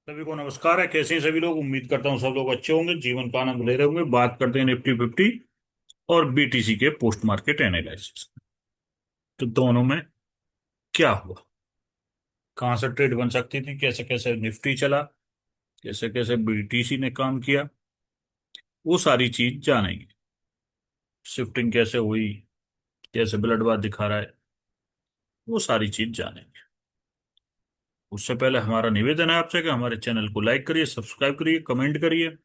सभी को नमस्कार है। कैसे हैं सभी लोग? उम्मीद करता हूँ सब लोग अच्छे होंगे, जीवन का आनंद ले रहे होंगे। बात करते हैं निफ्टी 50 और बीटीसी के पोस्ट मार्केट एनालिसिस। तो दोनों में क्या हुआ, कहाँ से ट्रेड बन सकती थी, कैसे कैसे निफ्टी चला, कैसे कैसे बीटीसी ने काम किया, वो सारी चीज जानेंगे। शिफ्टिंग कैसे हुई, कैसे ब्लड बाथ दिखा रहा है, वो सारी चीज जानेंगे। उससे पहले हमारा निवेदन है आपसे कि हमारे चैनल को लाइक करिए, सब्सक्राइब करिए, कमेंट करिए,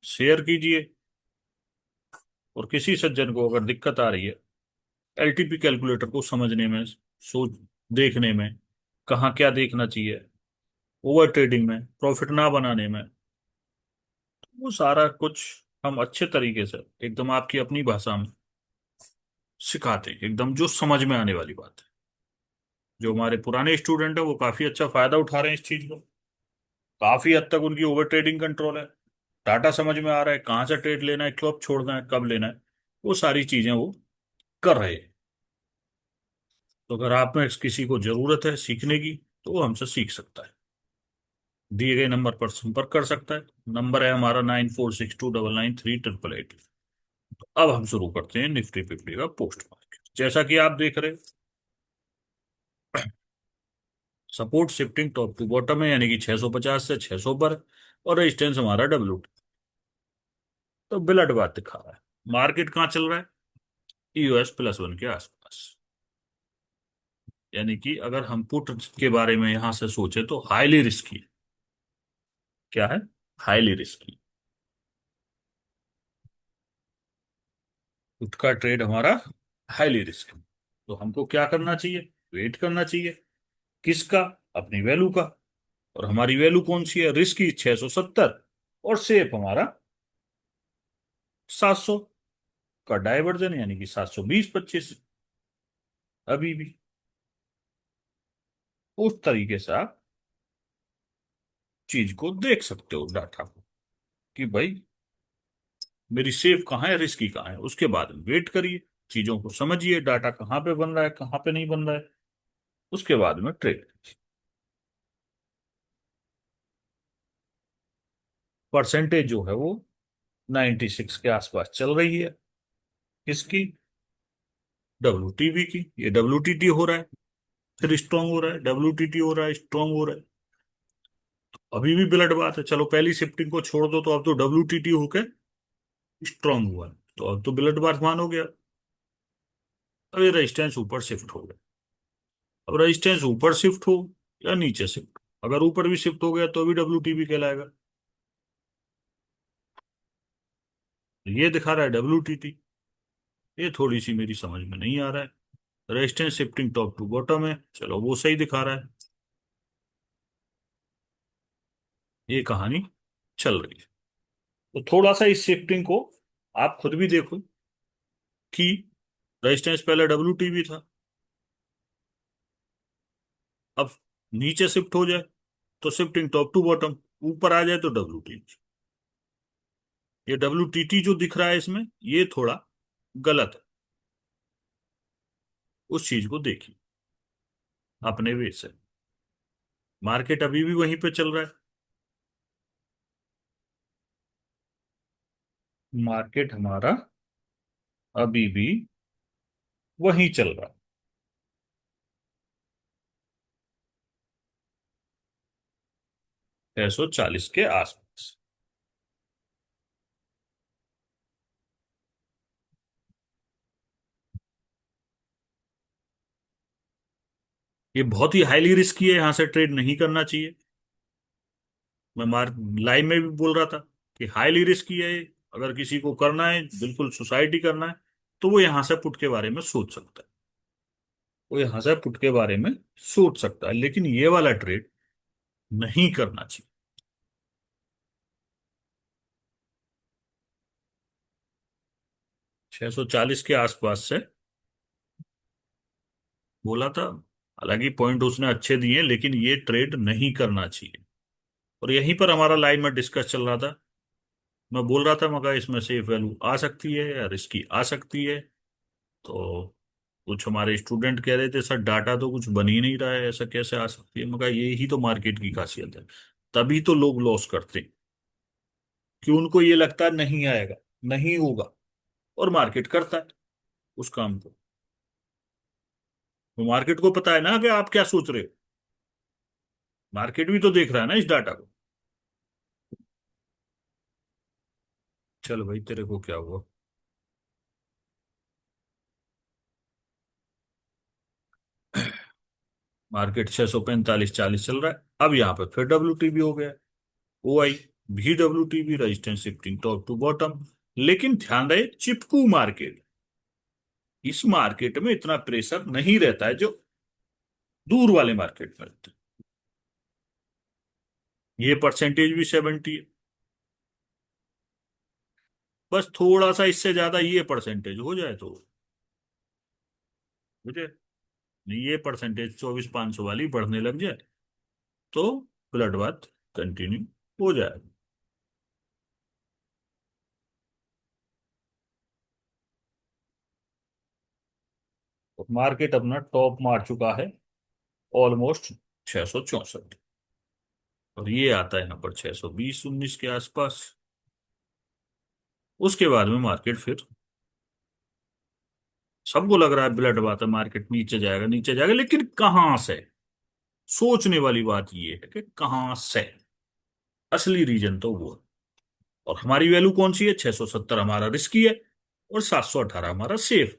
शेयर कीजिए। और किसी सज्जन को अगर दिक्कत आ रही है एलटीपी कैलकुलेटर को समझने में, सोच देखने में, कहाँ क्या देखना चाहिए, ओवर ट्रेडिंग में, प्रॉफिट ना बनाने में, वो सारा कुछ हम अच्छे तरीके से एकदम आपकी अपनी भाषा में सिखाते हैं, एकदम जो समझ में आने वाली बात है। जो हमारे पुराने स्टूडेंट है वो काफी अच्छा फायदा उठा रहे हैं इस चीज का। काफी हद तक उनकी ओवर ट्रेडिंग कंट्रोल है, डाटा समझ में आ रहा है, कहाँ से ट्रेड लेना है, कब छोड़ना है, कब लेना है, वो सारी चीजें वो कर रहे हैं। तो अगर आप में किसी को जरूरत है सीखने की तो वो हमसे सीख सकता है, दिए गए नंबर पर संपर्क कर सकता है। नंबर है हमारा 9462993888। अब हम शुरू करते हैं निफ्टी 50 का पोस्ट मार्केट। जैसा कि आप देख रहे हैं, support shifting top to bottom है, यानी कि 650 से 600 पर। और रेजिस्टेंस हमारा डब्ल्यू। तो बिलट बात दिखा रहा है। मार्केट कहाँ चल रहा है? यूएस+1 के आसपास। यानी कि अगर हम पुट के बारे में यहां से सोचे तो हाईली रिस्की है। क्या है? Highly risky. पुट का ट्रेड हमारा हाईली रिस्की। तो हमको क्या करना चाहिए? वेट करना चाहिए। किसका? अपनी वैल्यू का। और हमारी वैल्यू कौन सी है? रिस्क की 670। और सेफ हमारा 700 का डाइवर्जन, यानी कि 720/25। अभी भी उस तरीके से आप चीज को देख सकते हो, डाटा को, कि भाई मेरी सेफ कहाँ है, रिस्की कहाँ है। उसके बाद वेट करिए, चीजों को समझिए, डाटा कहाँ पे बन रहा है, कहाँ पे नहीं बन रहा है। उसके बाद में ट्रेड। परसेंटेज जो है वो 96 के आसपास चल रही है। किसकी? WTB की। ये WTT हो रहा है, फिर स्ट्रांग हो रहा है, WTT हो रहा है, स्ट्रांग हो रहा है। अभी भी ब्लड बात है। चलो पहली शिफ्टिंग को छोड़ दो, तो अब तो WTT होके स्ट्रांग हुआ है, तो अब तो ब्लड बात मान हो गया। अब ये रेजिस्टेंस ऊपर शिफ्ट हो गया। अब रेजिस्टेंस ऊपर शिफ्ट हो या नीचे शिफ्ट, अगर ऊपर भी शिफ्ट हो गया तो भी WTB कहलाएगा। ये दिखा रहा है WTT। ये थोड़ी सी मेरी समझ में नहीं आ रहा है। Resistance shifting top to bottom है, चलो वो सही दिखा रहा है। ये कहानी चल रही है। तो थोड़ा सा इस शिफ्टिंग को आप खुद भी देखो कि रेजिस्टेंस पहले WTB था, अब नीचे शिफ्ट हो जाए तो शिफ्टिंग टॉप टू बॉटम, ऊपर आ जाए तो WTT। ये WTT जो दिख रहा है इसमें, ये थोड़ा गलत है। उस चीज को देखिए अपने वे से। मार्केट अभी भी वहीं पे चल रहा है। मार्केट हमारा अभी भी वहीं चल रहा है, 640 के आसपास। ये बहुत ही हाईली रिस्की है, यहां से ट्रेड नहीं करना चाहिए। मैं मार लाइव में भी बोल रहा था कि हाईली रिस्की है ये। अगर किसी को करना है, बिल्कुल सोसाइटी करना है, तो वो यहां से पुट के बारे में सोच सकता है। वो यहां से पुट के बारे में सोच सकता है, लेकिन ये वाला ट्रेड नहीं करना चाहिए। 640 के आसपास से बोला था। हालांकि पॉइंट उसने अच्छे दिए, लेकिन ये ट्रेड नहीं करना चाहिए। और यहीं पर हमारा लाइन में डिस्कस चल रहा था। मैं बोल रहा था मगर इसमें सेफ वैल्यू आ सकती है या रिस्की आ सकती है। तो कुछ हमारे स्टूडेंट कह रहे थे सर डाटा तो कुछ बन ही नहीं रहा है, ऐसा कैसे आ सकती है। मगर यही तो मार्केट की खासियत है। तभी तो लोग लॉस करते हैं, कि उनको ये लगता है नहीं आएगा, नहीं होगा, और मार्केट करता है उस काम को। तो मार्केट को पता है ना कि आप क्या सोच रहे हो, मार्केट भी तो देख रहा है ना इस डाटा को। चल भाई, तेरे को क्या हुआ? मार्केट 645-40 चल रहा है। अब यहाँ पे फिर WTB हो गया, ओ आई, भी WTB, resistance shifting top to bottom. लेकिन ध्यान रहे, चिपकू मार्केट, इस मार्केट में इतना प्रेशर नहीं रहता है जो दूर वाले मार्केट में रहता है। ये परसेंटेज भी 70 है। बस थोड़ा सा इससे ज्यादा ये परसेंटेज हो जाए तो मुझे, ये परसेंटेज 24,500 वाली बढ़ने लग जाए तो ब्लड बात कंटिन्यू हो जाए। तो मार्केट अपना टॉप मार चुका है, ऑलमोस्ट 664, और ये आता है यहाँ पर 620-19 के आसपास। उसके बाद में मार्केट फिर, सबको लग रहा है ब्लड बात है, मार्केट नीचे जाएगा नीचे जाएगा, लेकिन कहां से? सोचने वाली बात ये है कि कहां से, असली रीजन तो वो है। और हमारी वैल्यू कौन सी है? 670 हमारा रिस्की है, और 718 हमारा सेफ।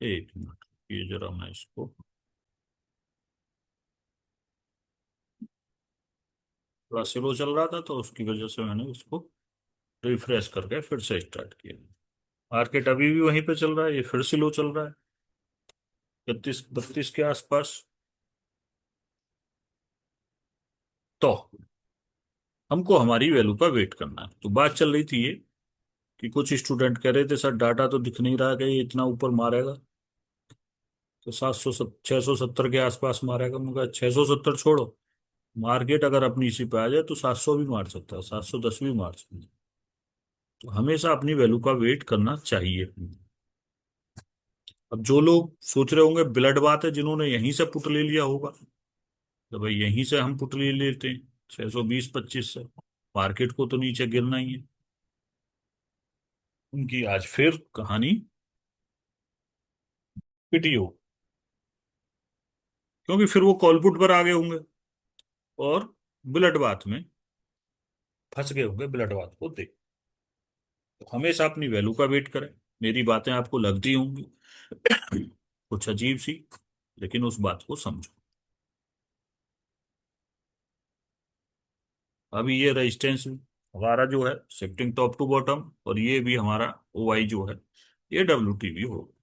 एक मिनट, ये जरा मैं इसको, थोड़ा स्लो चल रहा था तो उसकी वजह से मैंने उसको रिफ्रेश करके फिर से स्टार्ट किया। मार्केट अभी भी वहीं पे चल रहा है, ये फिर स्लो चल रहा है 31-32 के आसपास। तो हमको हमारी वैल्यू का वेट करना है। तो बात चल रही थी ये, कि कुछ स्टूडेंट कह रहे थे सर डाटा तो दिख नहीं रहा कि ये इतना ऊपर मारेगा, तो 670 के आसपास मारेगा। मैं कहा 670 छोड़ो, मार्केट अगर अपनी इसी पे आ जाए तो 700 भी मार सकता है, 710 भी मार सकता है। तो हमेशा अपनी वैल्यू का वेट करना चाहिए। अब जो लोग सोच रहे होंगे ब्लड बात है, जिन्होंने यहीं से पुट ले लिया होगा, तो भाई यहीं से हम पुट ले लेते हैं 620-25 से, मार्केट को तो नीचे गिरना ही है। उनकी आज फिर कहानी पिटी हो, क्योंकि फिर वो कॉलपुट पर आ गए होंगे और ब्लड बात में फंस गए होंगे, ब्लड बात को देख। तो हमेशा अपनी वैल्यू का वेट करें। मेरी बातें आपको लगती होंगी कुछ अजीब सी, लेकिन उस बात को समझो। अभी ये रेजिस्टेंस हमारा जो है शिफ्टिंग टॉप टू बॉटम, और ये भी हमारा ओ आई जो है, ये WTB हो।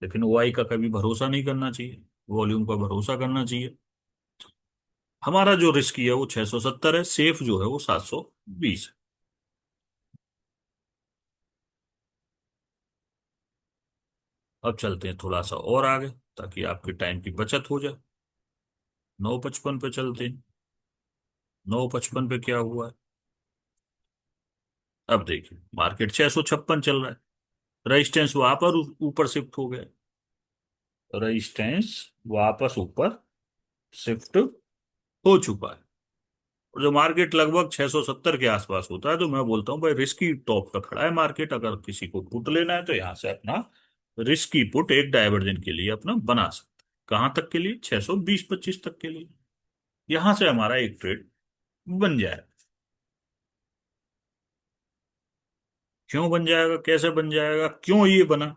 लेकिन ओ आई का कभी भरोसा नहीं करना चाहिए, वॉल्यूम का भरोसा करना चाहिए। हमारा जो रिस्क है वो 670 है, सेफ जो है वो 720 है। अब चलते हैं थोड़ा सा और आगे, ताकि आपके टाइम की बचत हो जाए। 955 पे चलते हैं। 955 पे क्या हुआ है? अब देखिए, मार्केट 656 चल रहा है, रेजिस्टेंस वहां पर ऊपर शिफ्ट हो गया, रेजिस्टेंस वापस ऊपर शिफ्ट हो चुका है। और जो मार्केट लगभग 670 के आसपास होता है, तो मैं बोलता हूँ भाई रिस्की टॉप पे खड़ा है मार्केट। अगर किसी को पुट लेना है तो यहाँ से अपना रिस्की पुट एक डायवर्जन के लिए अपना बना सकते हैं। कहाँ तक के लिए? 620-25 तक के लिए। यहां से हमारा एक ट्रेड बन जाए। क्यों बन जाएगा, कैसे बन जाएगा, क्यों ये बना,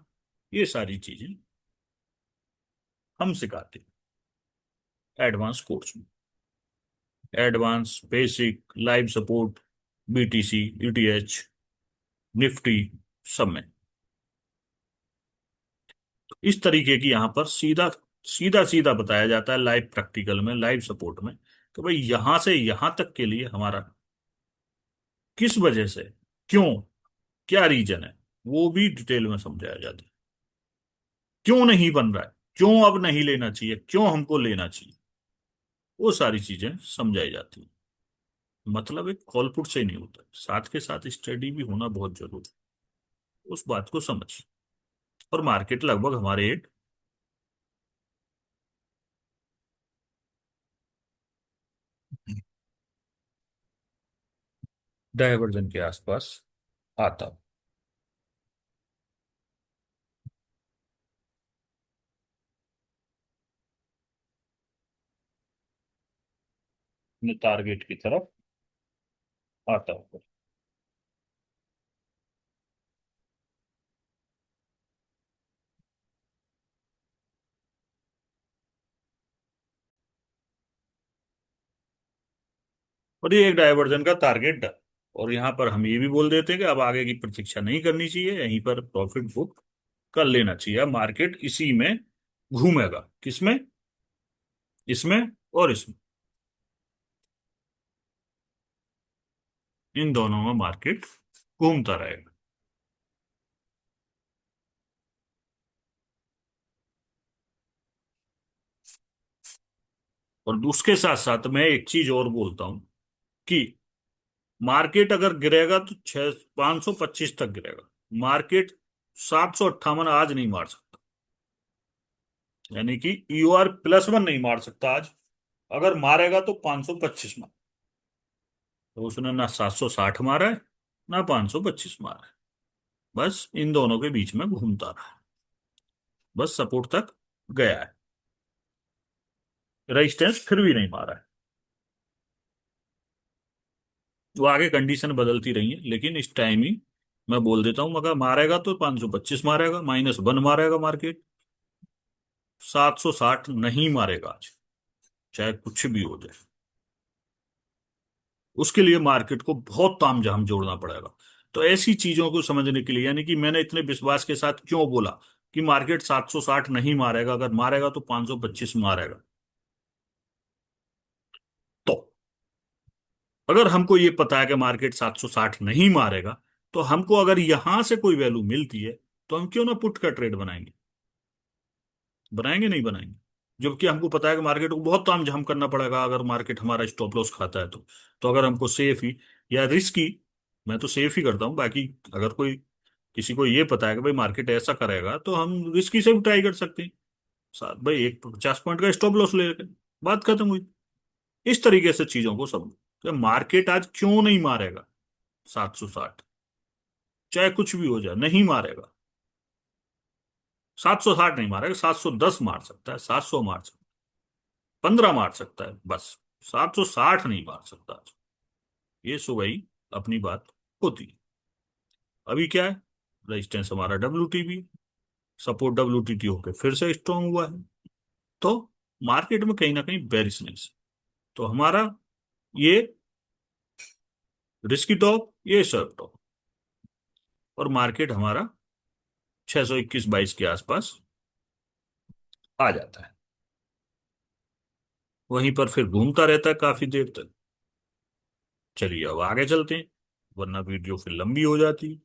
ये सारी चीजें हम सिखाते हैं एडवांस कोर्स में। Advance, basic, live support, BTC, ETH, Nifty, सब में। तो इस तरीके की यहाँ पर सीधा सीधा सीधा बताया जाता है लाइव प्रैक्टिकल में, लाइव सपोर्ट में, कि भाई यहां से यहां तक के लिए हमारा किस वजह से, क्यों, क्या रीजन है, वो भी डिटेल में समझाया जाता है। क्यों नहीं बन रहा है, क्यों अब नहीं लेना चाहिए, क्यों हमको लेना चाहिए, वो सारी चीजें समझाई जाती है। मतलब एक कॉलपुट से ही नहीं होता, साथ के साथ स्टडी भी होना बहुत जरूरी है। उस बात को समझ। और मार्केट लगभग हमारे एक डायवर्जन के आसपास आता। अपने टारगेट की तरफ आता हूँ। और ये एक डायवर्जन का टारगेट डन। और यहाँ पर हम ये भी बोल देते हैं कि अब आगे की प्रतीक्षा नहीं करनी चाहिए, यहीं पर प्रॉफिट बुक कर लेना चाहिए। मार्केट इसी में घूमेगा, किसमें? इसमें और इसमें, इन दोनों में मार्केट घूमता रहेगा। और उसके साथ साथ मैं एक चीज और बोलता हूं कि मार्केट अगर गिरेगा तो 525 तक गिरेगा। मार्केट 758 आज नहीं मार सकता, यानी कि यूआर +1 नहीं मार सकता आज। अगर मारेगा तो 525 मार। तो उसने ना 760 मारा है, ना 525 मारा है। बस इन दोनों के बीच में घूमता रहा है। बस सपोर्ट तक गया है, रेजिस्टेंस फिर भी नहीं मारा है। वो आगे कंडीशन बदलती रही है, लेकिन इस टाइम ही मैं बोल देता हूं, मगर मारेगा तो 525 मारेगा, -1 मारेगा मार्केट। 760 नहीं मारेगा आज, चाहे कुछ भी हो जाए। उसके लिए मार्केट को बहुत तामझाम जोड़ना पड़ेगा। तो ऐसी चीजों को समझने के लिए, यानी कि मैंने इतने विश्वास के साथ क्यों बोला कि मार्केट 760 नहीं मारेगा, अगर मारेगा तो 525 मारेगा। तो अगर हमको ये पता है कि मार्केट 760 नहीं मारेगा, तो हमको अगर यहां से कोई वैल्यू मिलती है, तो हम क्यों ना पुट का ट्रेड बनाएंगे? बनाएंगे नहीं बनाएंगे? जबकि हमको पता है कि मार्केट को बहुत तामझाम करना पड़ेगा अगर मार्केट हमारा स्टॉप लॉस खाता है तो अगर हमको सेफ ही या रिस्की, मैं तो सेफ ही करता हूँ। बाकी अगर कोई किसी को ये पता है कि भाई मार्केट ऐसा करेगा, तो हम रिस्की से भी ट्राई कर सकते हैं। साथ भाई एक 50 पॉइंट का स्टॉप लॉस ले लेते हैं, बात खत्म हुई। इस तरीके से चीजों को समझो कि मार्केट आज क्यों नहीं मारेगा 760। चाहे कुछ भी हो जाए, नहीं मारेगा। 760 नहीं मारेगा, 710 मार सकता है, 700 मार सकता है, 15 मार सकता है, बस 760 नहीं मार सकता आज। ये सुबह ही अपनी बात होती है। अभी क्या है? रेजिस्टेंस हमारा WTB, सपोर्ट WTT होके फिर से स्ट्रांग हुआ है। तो मार्केट में कहीं ना कहीं बेरिशनेस। तो हमारा ये रिस्की टॉप, ये सब टॉप, और मार्केट हमारा 621-22 के आसपास आ जाता है। वहीं पर फिर घूमता रहता है काफी देर तक। चलिए अब आगे चलते हैं, वरना वीडियो फिर लंबी हो जाती है।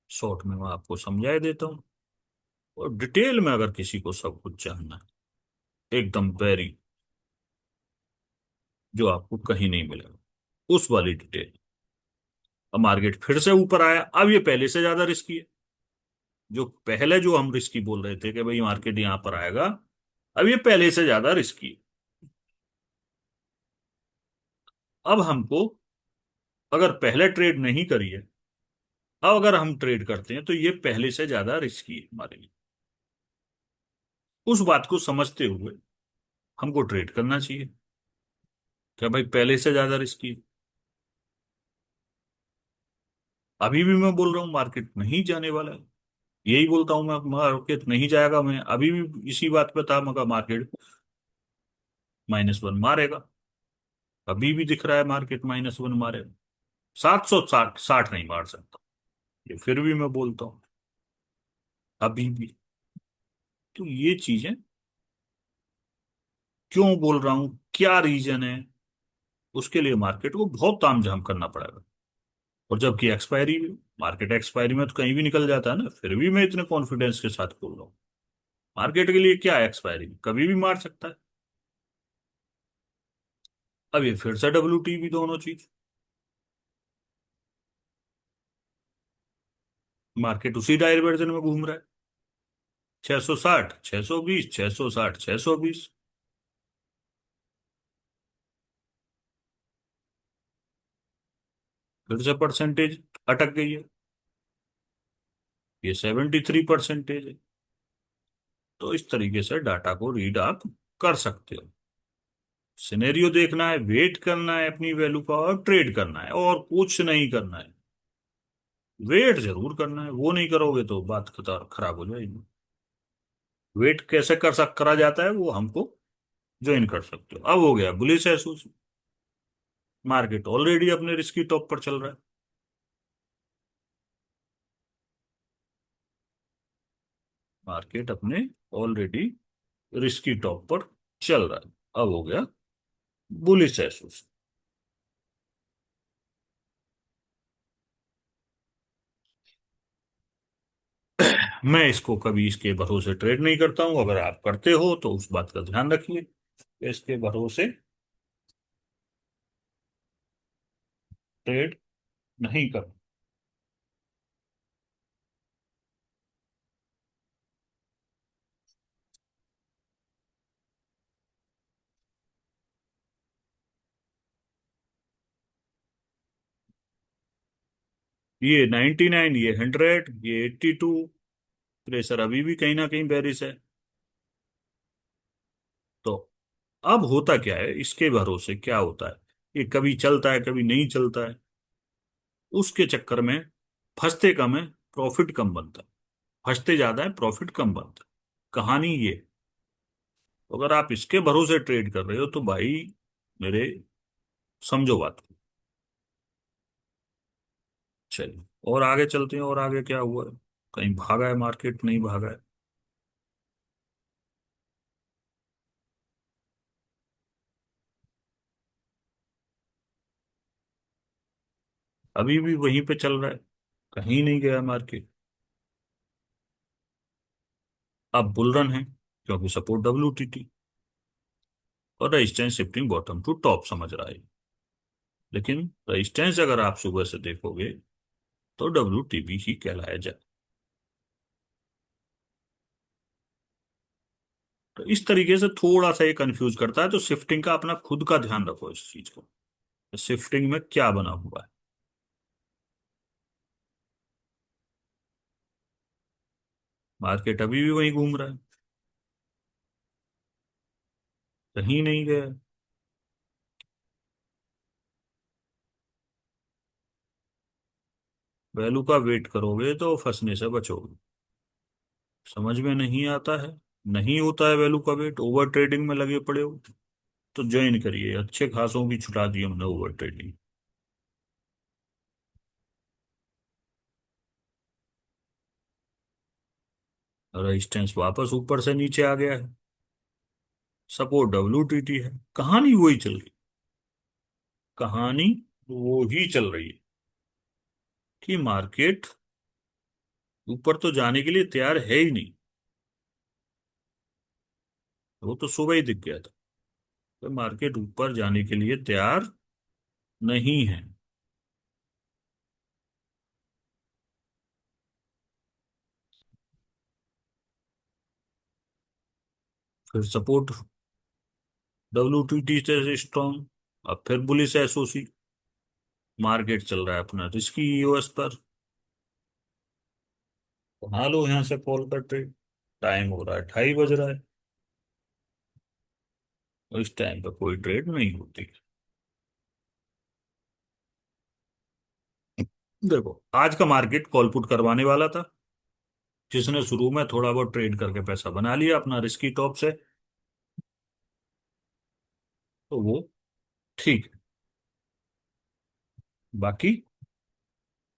शॉर्ट में मैं आपको समझाई देता हूँ, और डिटेल में अगर किसी को सब कुछ जानना है, एकदम वेरी, जो आपको कहीं नहीं मिलेगा, उस वाली डिटेल। अब मार्केट फिर से ऊपर आया, अब ये पहले से ज्यादा रिस्की है। जो पहले जो हम रिस्की बोल रहे थे कि भाई मार्केट यहां पर आएगा, अब ये पहले से ज्यादा रिस्की है। अब हमको, अगर पहले ट्रेड नहीं करी है, अब अगर हम ट्रेड करते हैं, तो ये पहले से ज्यादा रिस्की है हमारे लिए। उस बात को समझते हुए हमको ट्रेड करना चाहिए। क्या भाई पहले से ज्यादा रिस्की है? अभी भी मैं बोल रहा हूँ मार्केट नहीं जाने वाला है, यही बोलता हूं मैं, मार्केट नहीं जाएगा। मैं अभी भी इसी बात पे था, मगर मार्केट -1 मारेगा। अभी भी दिख रहा है मार्केट -1 मारेगा। 760 नहीं मार सकता, ये फिर भी मैं बोलता हूँ अभी भी। तो ये चीजें क्यों बोल रहा हूं, क्या रीजन है, उसके लिए मार्केट को बहुत तामझाम करना पड़ेगा। और जबकि एक्सपायरी, मार्केट एक्सपायरी में तो कहीं भी निकल जाता है ना, फिर भी मैं इतने कॉन्फिडेंस के साथ बोल रहा हूँ। मार्केट के लिए क्या है एक्सपायरी, कभी भी मार सकता है। अब ये फिर से WTB दोनों चीज। मार्केट उसी डायवर्जन में घूम रहा है। 660, 620, 660, 620। फिर से परसेंटेज अटक गई है। ये 73% है। तो इस तरीके से डाटा को रीड आप कर सकते हो। सिनेरियो देखना है, वेट करना है अपनी वैल्यू का, और ट्रेड करना है, और कुछ नहीं करना है। वेट जरूर करना है, वो नहीं करोगे तो बात खराब हो जाएगी। वेट कैसे करा जाता है वो हमको ज्वाइन कर सकते हो। अब हो गया बुलिश एसोस। मार्केट ऑलरेडी अपने रिस्क की टॉप पर चल रहा है। मार्केट अपने ऑलरेडी रिस्क की टॉप पर चल रहा है। अब हो गया बुलिश एसोस। मैं इसको कभी इसके भरोसे ट्रेड नहीं करता हूं। अगर आप करते हो तो उस बात का ध्यान रखिए, इसके भरोसे ट्रेड नहीं कर। ये 99, ये 100, ये 82। प्रेशर अभी भी कहीं ना कहीं बेरिश है। तो अब होता क्या है, इसके भरोसे क्या होता है, ये कभी चलता है कभी नहीं चलता है। उसके चक्कर में फंसते कम है, प्रॉफिट कम बनता है। फंसते ज्यादा है, प्रॉफिट कम बनता है। कहानी ये। तो अगर आप इसके भरोसे ट्रेड कर रहे हो तो भाई मेरे, समझो बात को। चलिए और आगे चलते हैं, और आगे क्या हुआ है। कहीं भागा है मार्केट, नहीं भागा है। अभी भी वहीं पे चल रहा है, कहीं नहीं गया मार्केट। अब बुल रन है, क्योंकि सपोर्ट WTT और resistance shifting bottom to top समझ रहा है। लेकिन रेजिस्टेंस अगर आप सुबह से देखोगे तो WTB ही कहलाया जाए। तो इस तरीके से थोड़ा सा ये कंफ्यूज करता है। तो शिफ्टिंग का अपना खुद का ध्यान रखो इस चीज को, शिफ्टिंग में क्या बना हुआ है। मार्केट अभी भी वहीं घूम रहा है, कहीं नहीं गया। वैल्यू का वेट करोगे तो फंसने से बचोगे। समझ में नहीं आता है, नहीं होता है वैल्यू का वेट, ओवर ट्रेडिंग में लगे पड़े हो, तो ज्वाइन करिए। अच्छे खासों की छुटा दी हमने ओवर ट्रेडिंग। रेजिस्टेंस वापस ऊपर से नीचे आ गया है। सपोर्ट WTT है। कहानी वही चल रही। कहानी वो ही चल रही है कि मार्केट ऊपर तो जाने के लिए तैयार है ही नहीं। वो तो सुबह ही दिख गया था। तो मार्केट ऊपर जाने के लिए तैयार नहीं है। फिर सपोर्ट WTT से स्ट्रॉन्ग। अब फिर बुलिश एसओसी। मार्केट चल रहा है अपना रिस्की EOS पर। बना लो यहाँ से कॉल कर ट्रेड। टाइम हो रहा है, 2:30 बज रहा है। और इस टाइम पे कोई ट्रेड नहीं होती। देखो आज का मार्केट कॉल पुट करवाने वाला था। जिसने शुरू में थोड़ा बहुत ट्रेड करके पैसा बना लिया अपना रिस्की टॉप से, तो वो ठीक है। बाकी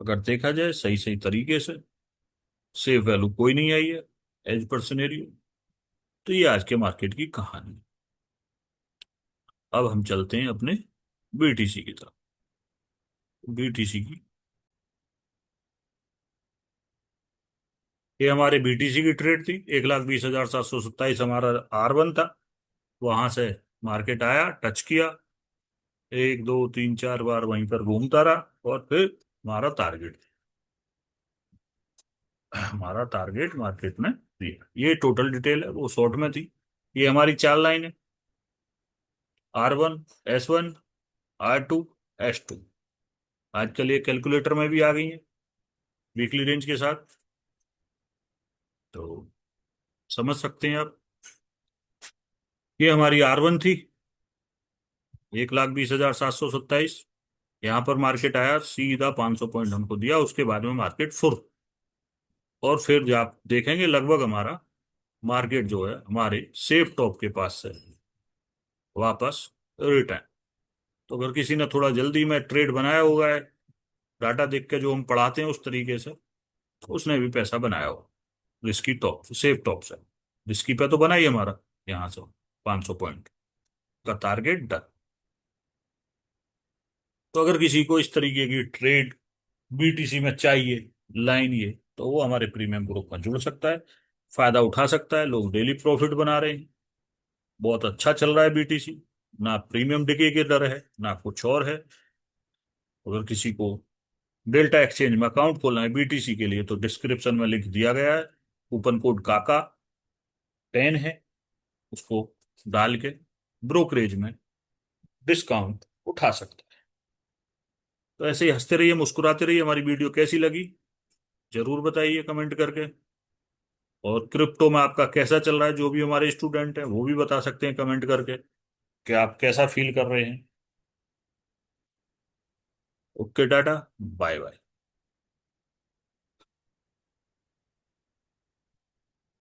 अगर देखा जाए सही सही तरीके से, सेफ वैल्यू कोई नहीं आई है एज पर सिनेरियो। तो ये आज के मार्केट की कहानी। अब हम चलते हैं अपने BTC की तरफ। BTC की, ये हमारे BTC की ट्रेड थी। 1,20,727 हमारा R1 था। वहां से मार्केट आया, टच किया, 1 2 3 4 बार वहीं पर घूमता रहा, और फिर हमारा टारगेट। हमारा टारगेट मार्केट में दिया, ये टोटल डिटेल है, वो शॉर्ट में थी। ये हमारी चार लाइन है, R1 S1 R2 S2। आजकल ये कैलकुलेटर में भी आ गई है वीकली रेंज के साथ, तो समझ सकते हैं आप। ये हमारी R1 थी, 1,20,727। यहाँ पर मार्केट आया सीधा 500 पॉइंट हमको दिया, उसके बाद में मार्केट फुर। और फिर जो आप देखेंगे लगभग हमारा मार्केट जो है हमारे सेफ टॉप के पास से वापस रिटर्न। तो अगर किसी ने थोड़ा जल्दी में ट्रेड बनाया होगा है, डाटा देख के जो हम पढ़ाते हैं उस तरीके से, तो उसने भी पैसा बनाया होगा रिस्की टॉप सेफ टॉप से। रिस्की पे तो बना ही हमारा यहाँ से 500 पॉइंट का टारगेट डन। तो अगर किसी को इस तरीके की ट्रेड बीटीसी में चाहिए लाइन ये, तो वो हमारे प्रीमियम ग्रुप में जुड़ सकता है, फायदा उठा सकता है। लोग डेली प्रॉफिट बना रहे हैं, बहुत अच्छा चल रहा है बीटीसी। ना प्रीमियम डिके के डर है ना कुछ और है। अगर किसी को डेल्टा एक्सचेंज में अकाउंट खोलना है बीटीसी के लिए, तो डिस्क्रिप्शन में लिंक दिया गया है। कूपन कोड काका 10 है, उसको डाल के ब्रोकरेज में डिस्काउंट उठा सकते हैं। तो ऐसे ही हंसते रहिए, मुस्कुराते रहिए। हमारी वीडियो कैसी लगी जरूर बताइए कमेंट करके। और क्रिप्टो में आपका कैसा चल रहा है, जो भी हमारे स्टूडेंट हैं वो भी बता सकते हैं कमेंट करके कि आप कैसा फील कर रहे हैं। Okay tata, bye bye.